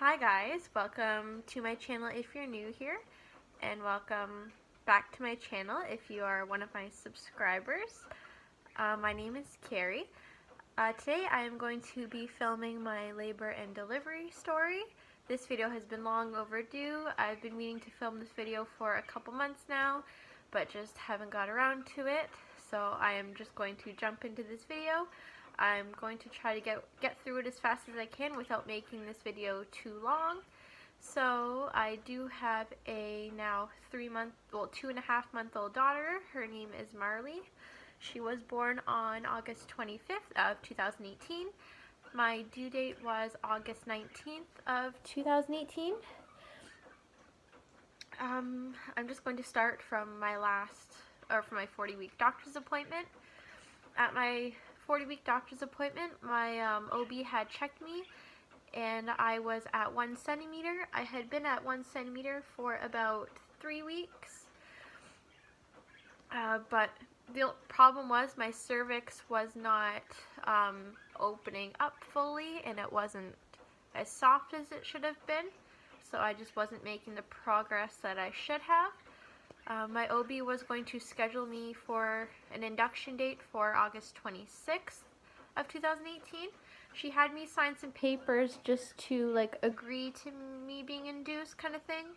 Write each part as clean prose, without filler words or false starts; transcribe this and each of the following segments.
Hi guys, welcome to my channel if you're new here, and welcome back to my channel if you are one of my subscribers. My name is Carrie. Today I am going to be filming my labor and delivery story. This video has been long overdue. I've been meaning to film this video for a couple months now, but just haven't got around to it, so I am just going to jump into this video. I'm going to try to get through it as fast as I can without making this video too long. So I do have a now 2.5-month-old daughter. Her name is Marley. She was born on August 25th of 2018. My due date was August 19th of 2018. I'm just going to start from my 40-week doctor's appointment. At my 40-week doctor's appointment, my OB had checked me and I was at 1 centimeter. I had been at 1 centimeter for about 3 weeks, but the problem was my cervix was not opening up fully, and it wasn't as soft as it should have been, so I just wasn't making the progress that I should have. My OB was going to schedule me for an induction date for August 26th of 2018. She had me sign some papers just to agree to me being induced kind of thing.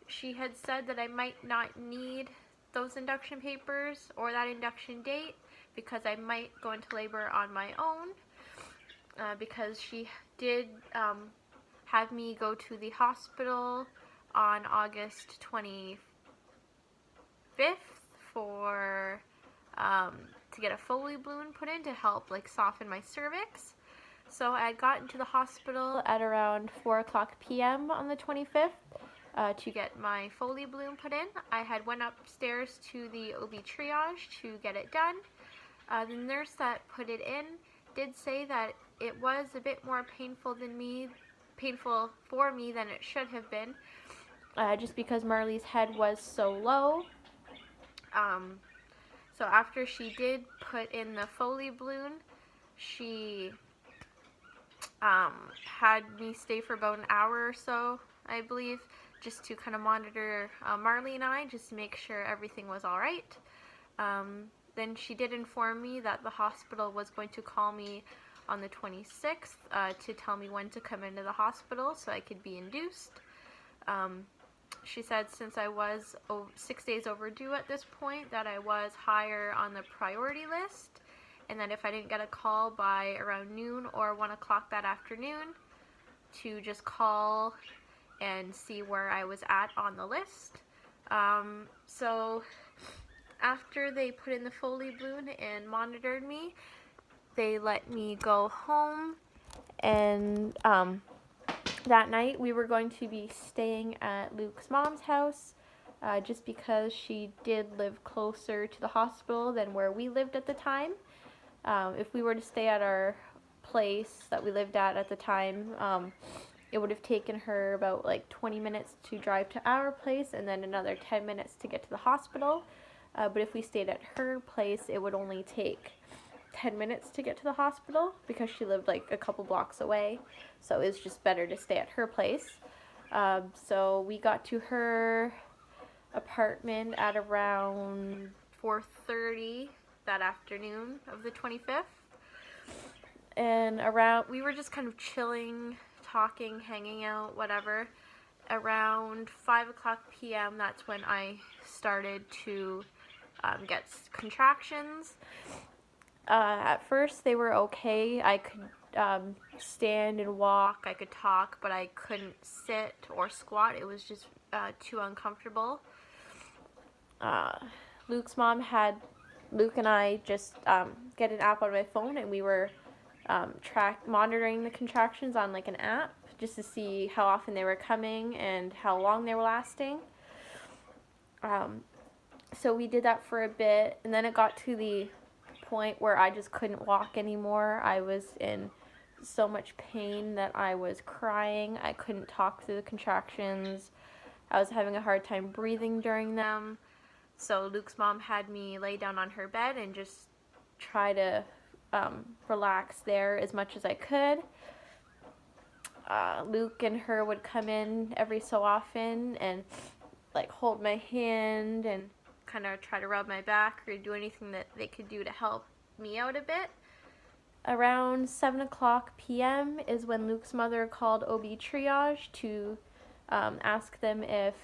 She had said that I might not need those induction papers or that induction date because I might go into labor on my own, because she did have me go to the hospital on August 25th for to get a Foley balloon put in to help soften my cervix. So I got into the hospital at around 4:00 p.m. on the 25th to get my Foley balloon put in. I had went upstairs to the OB triage to get it done. The nurse that put it in did say that it was a bit more painful for me than it should have been, just because Marley's head was so low. So after she did put in the Foley balloon, she had me stay for about an hour or so, I believe, just to kind of monitor Marley and I, just to make sure everything was alright. Then she did inform me that the hospital was going to call me on the 26th to tell me when to come into the hospital so I could be induced. She said since I was 6 days overdue at this point, that I was higher on the priority list, and that if I didn't get a call by around noon or 1 o'clock that afternoon, to just call and see where I was at on the list. So after they put in the Foley balloon and monitored me, they let me go home, and that night we were going to be staying at Luke's mom's house, just because she did live closer to the hospital than where we lived at the time. If we were to stay at our place that we lived at the time, it would have taken her about 20 minutes to drive to our place and then another 10 minutes to get to the hospital. But if we stayed at her place, it would only take 10 minutes to get to the hospital because she lived a couple blocks away, so it was just better to stay at her place. So we got to her apartment at around 4:30 that afternoon of the 25th, and we were just kind of chilling, talking, hanging out, whatever. Around 5:00 p.m. that's when I started to get contractions. At first they were okay. I could stand and walk, I could talk, but I couldn't sit or squat. It was just too uncomfortable. Luke's mom had Luke and I just get an app on my phone, and we were monitoring the contractions on an app just to see how often they were coming and how long they were lasting. So we did that for a bit, and then it got to the point where I just couldn't walk anymore. I was in so much pain that I was crying. I couldn't talk through the contractions. I was having a hard time breathing during them. So Luke's mom had me lay down on her bed and just try to relax there as much as I could. Luke and her would come in every so often and like hold my hand and kind of try to rub my back or do anything that they could do to help me out a bit. Around 7 o'clock p.m. is when Luke's mother called OB triage to ask them if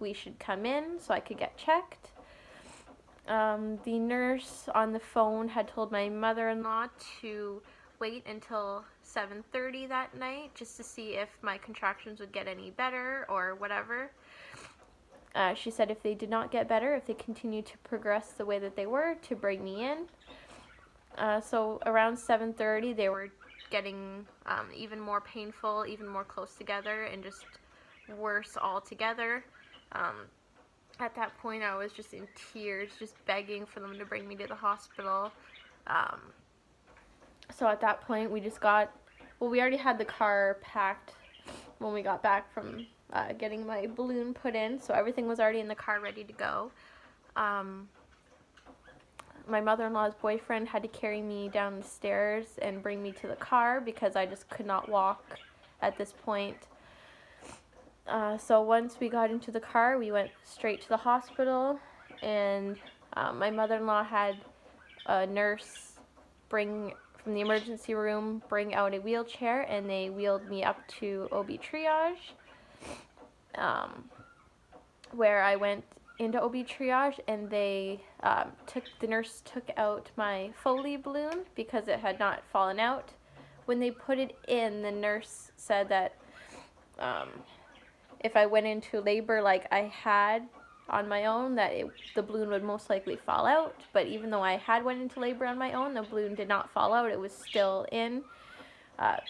we should come in so I could get checked. The nurse on the phone had told my mother-in-law to wait until 7:30 that night just to see if my contractions would get any better or whatever. She said if they did not get better, if they continued to progress the way that they were, to bring me in. So around 7:30, they were getting even more painful, even more close together, and just worse altogether. At that point, I was just in tears, just begging for them to bring me to the hospital. So at that point, we already had the car packed when we got back from getting my balloon put in, so everything was already in the car ready to go. My mother-in-law's boyfriend had to carry me down the stairs and bring me to the car because I just could not walk at this point. So once we got into the car, we went straight to the hospital, and my mother-in-law had a nurse from the emergency room bring out a wheelchair, and they wheeled me up to OB triage, where I went into OB triage, and the nurse took out my Foley balloon because it had not fallen out. When they put it in, the nurse said that if I went into labor like I had on my own, that the balloon would most likely fall out. But even though I had went into labor on my own, the balloon did not fall out. It was still in.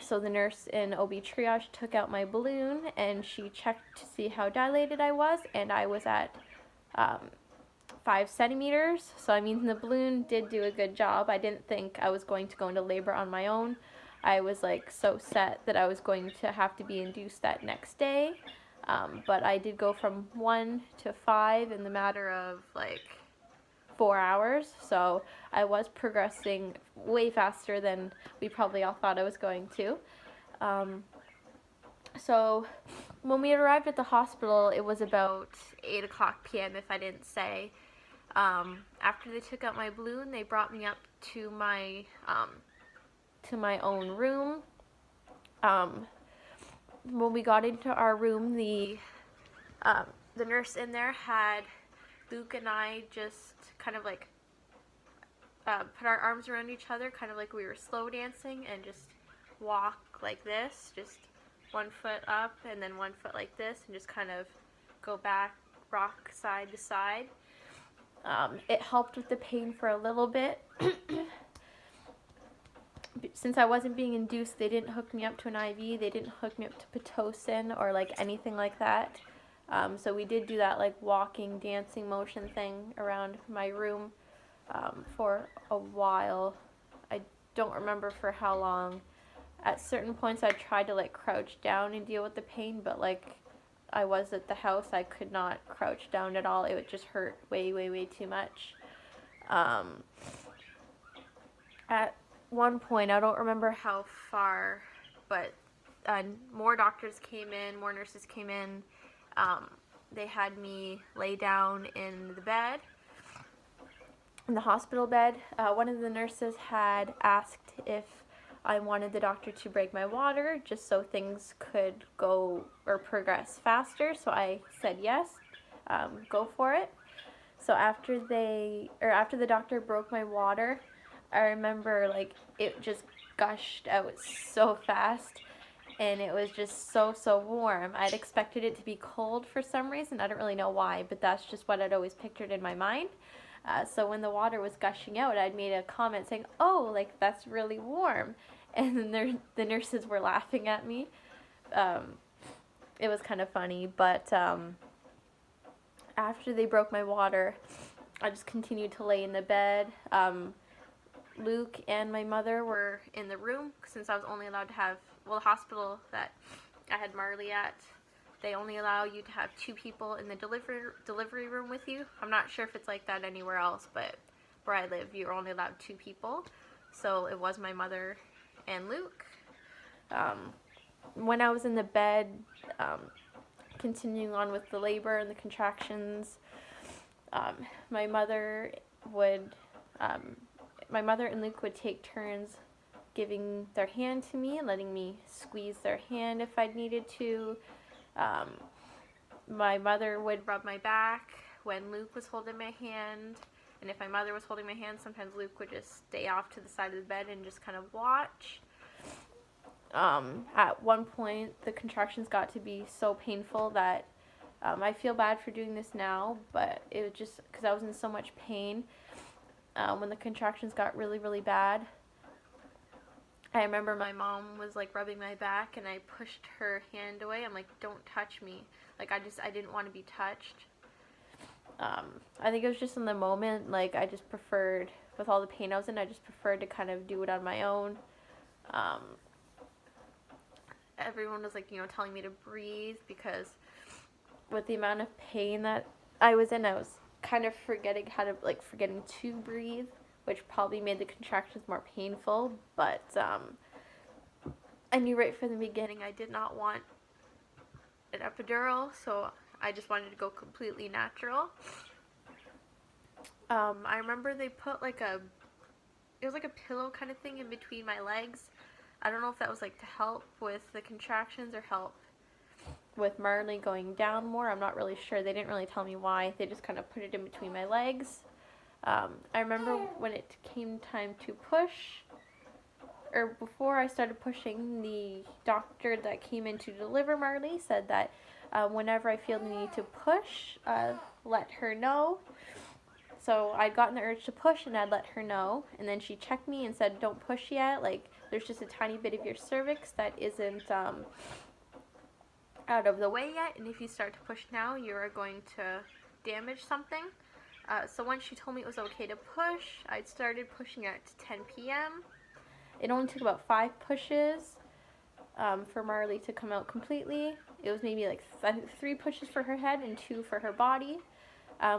So the nurse in OB triage took out my balloon, and she checked to see how dilated I was, and I was at 5 centimeters. So I mean, the balloon did do a good job. I didn't think I was going to go into labor on my own. I was like so set that I was going to have to be induced that next day. But I did go from 1 to 5 in the matter of like 4 hours, so I was progressing way faster than we probably all thought I was going to. So when we arrived at the hospital, it was about 8 o'clock p.m. if I didn't say. After they took out my balloon, they brought me up to my own room. When we got into our room, the nurse in there had Luke and I just kind of like put our arms around each other, kind of like we were slow dancing, and just walk like this, just one foot up and then one foot like this, and just kind of go back, rock side to side. It helped with the pain for a little bit. Since I wasn't being induced, they didn't hook me up to an IV, they didn't hook me up to Pitocin or like anything like that. So we did do that like walking, dancing motion thing around my room for a while. I don't remember for how long. At certain points I tried to like crouch down and deal with the pain, but like I was at the house, I could not crouch down at all. It would just hurt way, way, way too much. At one point, I don't remember how far, but more doctors came in, more nurses came in. They had me lay down in the bed, in the hospital bed. One of the nurses had asked if I wanted the doctor to break my water just so things could go or progress faster. So I said yes, go for it. So after the doctor broke my water, I remember like it just gushed out so fast, and it was just so warm. I'd expected it to be cold for some reason. I don't really know why, but that's just what I'd always pictured in my mind. So when the water was gushing out, I'd made a comment saying, "Oh, like that's really warm," and then the nurses were laughing at me. It was kind of funny, but after they broke my water, I just continued to lay in the bed. Luke and my mother were in the room since I was only allowed to have, the hospital that I had Marley at, they only allow you to have 2 people in the delivery room with you. I'm not sure if it's like that anywhere else, but where I live, you're only allowed 2 people. So it was my mother and Luke. when I was in the bed, continuing on with the labor and the contractions, um, my mother would, my mother and Luke would take turns giving their hand to me and letting me squeeze their hand if I needed to. Um, my mother would rub my back when Luke was holding my hand. And if my mother was holding my hand, sometimes Luke would just stay off to the side of the bed and just kind of watch. At one point, the contractions got to be so painful that I feel bad for doing this now, but it was just because I was in so much pain. When the contractions got really, really bad, I remember my mom was like rubbing my back and I pushed her hand away. I'm like, don't touch me. Like, I didn't want to be touched. I think it was just in the moment, like, I just preferred, with all the pain I was in, I just preferred to kind of do it on my own. Everyone was, like, telling me to breathe because with the amount of pain that I was in, I was kind of forgetting to breathe, which probably made the contractions more painful, but I knew right from the beginning I did not want an epidural, so I just wanted to go completely natural. I remember they put it was like a pillow kind of thing in between my legs. I don't know if that was like to help with the contractions or help with Marley going down more. I'm not really sure. They didn't really tell me why. They just kind of put it in between my legs. I remember when it came time to push, or before I started pushing, the doctor that came in to deliver Marley said that whenever I feel the need to push, let her know. So I'd gotten the urge to push and I'd let her know. And then she checked me and said, don't push yet. Like, there's just a tiny bit of your cervix that isn't out of the way yet. And if you start to push now, you are going to damage something. So once she told me it was okay to push, I started pushing at 10 p.m. It only took about 5 pushes for Marley to come out completely. It was maybe like 3 pushes for her head and 2 for her body.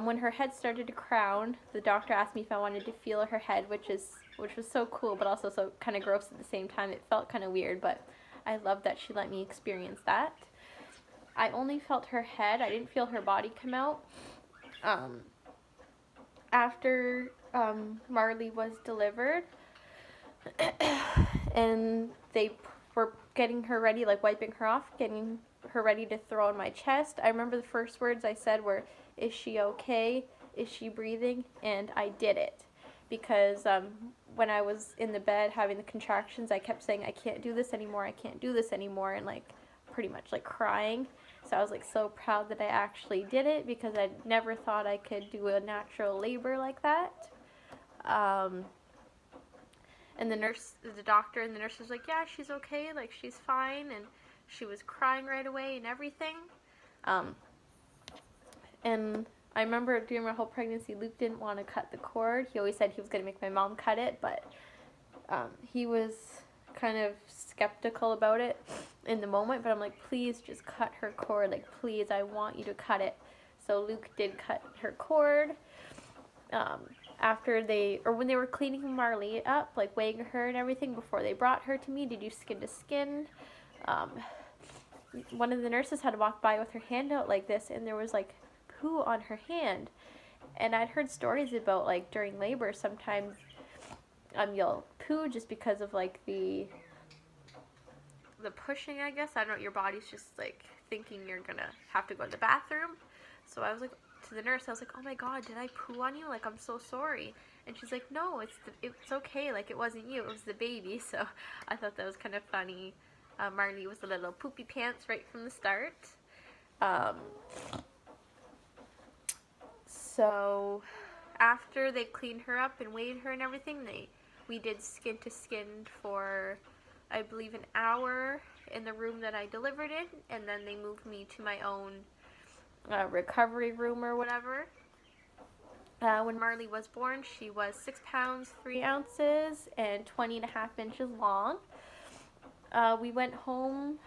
When her head started to crown, the doctor asked me if I wanted to feel her head, which was so cool, but also so kind of gross at the same time. It felt kind of weird, but I loved that she let me experience that. I only felt her head. I didn't feel her body come out. After Marley was delivered, and they were getting her ready, like wiping her off, getting her ready to throw on my chest, I remember the first words I said were, "Is she okay? Is she breathing?" And I did it. Because when I was in the bed having the contractions, I kept saying, "I can't do this anymore, I can't do this anymore," and like pretty much like crying. So I was like so proud that I actually did it, because I never thought I could do a natural labor like that. And the doctor and the nurse was like, "Yeah, she's okay, like she's fine," and she was crying right away and everything. And I remember during my whole pregnancy, Luke didn't want to cut the cord. He always said he was going to make my mom cut it, but he was kind of skeptical about it in the moment. But I'm like, please just cut her cord. Like, please, I want you to cut it. So Luke did cut her cord. When they were cleaning Marley up, like weighing her and everything before they brought her to me to do skin to skin, one of the nurses had walked by with her hand out like this, and there was like poo on her hand. And I'd heard stories about like during labor sometimes you'll poo just because of like the pushing, I guess. I don't know, your body's just like thinking you're gonna have to go to the bathroom. So I was like to the nurse, I was like, "Oh my god, did I poo on you? Like, I'm so sorry." And she's like, "No, it's okay, like it wasn't you, it was the baby." So I thought that was kind of funny. Marley was a little poopy pants right from the start. So after they cleaned her up and weighed her and everything, we did skin to skin for, I believe, an hour in the room that I delivered in, and then they moved me to my own recovery room or whatever. When Marley was born, she was 6 pounds 3 ounces and 20.5 inches long. We went home,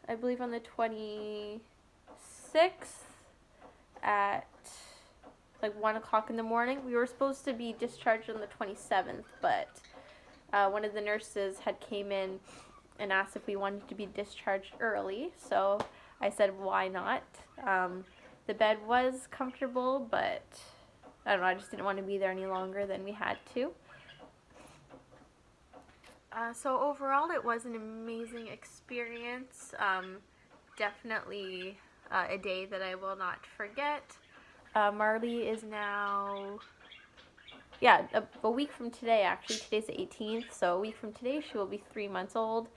I believe, on the 26th at like 1 o'clock in the morning. We were supposed to be discharged on the 27th, but one of the nurses had came in and asked if we wanted to be discharged early. So I said, why not? The bed was comfortable, but I don't know, I just didn't want to be there any longer than we had to. So overall, it was an amazing experience. Definitely a day that I will not forget. Marley is now, a week from today, actually. Today's the 18th, so a week from today she will be 3 months old.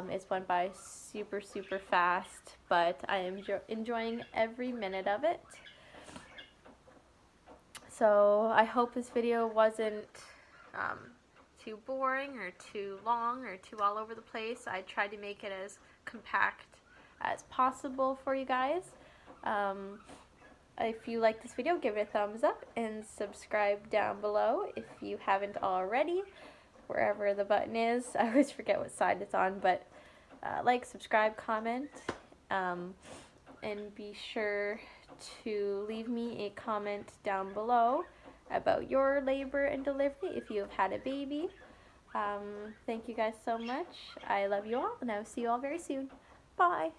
It's went by super, super fast, but I am enjoying every minute of it. So I hope this video wasn't too boring or too long or too all over the place. I tried to make it as compact as possible for you guys. If you like this video, give it a thumbs up and subscribe down below if you haven't already, wherever the button is. I always forget what side it's on, but like, subscribe, comment, and be sure to leave me a comment down below about your labor and delivery if you have had a baby. Thank you guys so much. I love you all, and I will see you all very soon. Bye.